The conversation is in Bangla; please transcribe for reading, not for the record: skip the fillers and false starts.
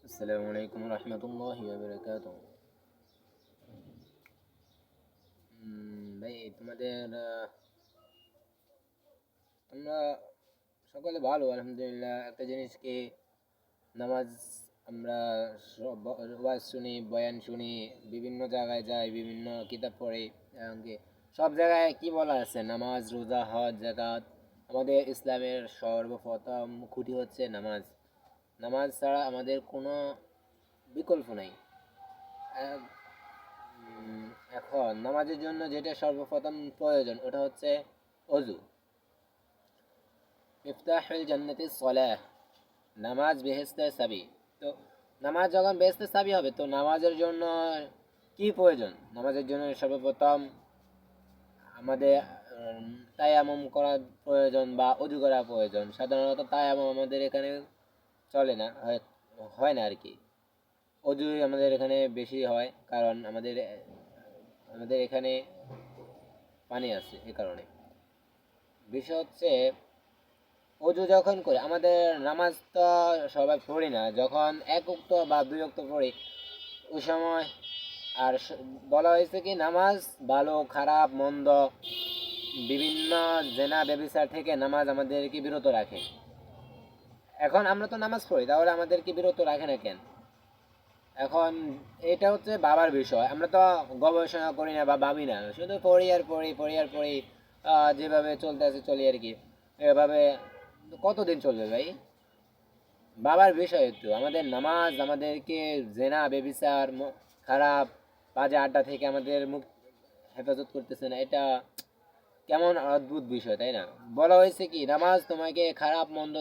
আসসালামু আলাইকুম রহমতুল্লাহি ওয়া বারাকাতুহু। ভাই তোমাদের আমরা সকলে ভালো আলহামদুলিল্লাহ। একটা জিনিস কি, নামাজ আমরা ওয়াজ শুনি, বয়ান শুনি, বিভিন্ন জায়গায় যাই, বিভিন্ন কিতাব পড়ি। এমনকি সব জায়গায় কি বলা আছে, নামাজ, রোজা, হজ, যাকাত। আমাদের ইসলামের সর্বপ্রথম খুঁটি হচ্ছে নামাজ। নামাজ ছাড়া আমাদের কোনো বিকল্প নাই। আহ, এখন নামাজের জন্য যেটা সর্বপ্রথম প্রয়োজন ওটা হচ্ছে অজু। মিফতাহুল জান্নাতি সলাহ, নামাজ বেহেশতের চাবি। তো নামাজ যখন বেহেশতের চাবি হবে, তো নামাজের জন্য কি প্রয়োজন? নামাজের জন্য সর্বপ্রথম আমাদের তায়াম্মুম করা প্রয়োজন বা অজু করা প্রয়োজন। সাধারণত তায়াম্মুম আমাদের এখানে চলে না, হয় না আর কি। অজুই আমাদের এখানে বেশি হয়, কারণ আমাদের আমাদের এখানে পানি আছে, এ কারণে। বিষয় হচ্ছে, অজু যখন করি, আমাদের নামাজ তো সবাই পড়ি না, যখন এক উক্ত বা দুই উক্ত পড়ি ওই সময়। আর বলা হয়েছে কি, নামাজ ভালো খারাপ মন্দ বিভিন্ন জেনা ব্যভিচার থেকে নামাজ আমাদেরকে বিরত রাখে। এখন আমরা তো নামাজ পড়ি, তাহলে আমাদেরকে বিরত রাখে না কেন? এখন এটা হচ্ছে বাবার বিষয়, আমরা তো গবেষণা করি না বা ভাবি না, শুধু পড়ি আর পড়ি, পড়ি আর পড়ি। যেভাবে চলতে আছে চলি আর কি। এভাবে কতদিন চলবে ভাই? বাবার বিষয় একটু, আমাদের নামাজ আমাদেরকে জেনা বেবিচার খারাপ বাজে আড্ডা থেকে আমাদের মুখ হেফাজত করতেছে না। এটা কেমন অদ্ভুত বিষয়, তাই না? বলা হয়েছে কি, নামাজ তোমাকে খারাপ মন্দ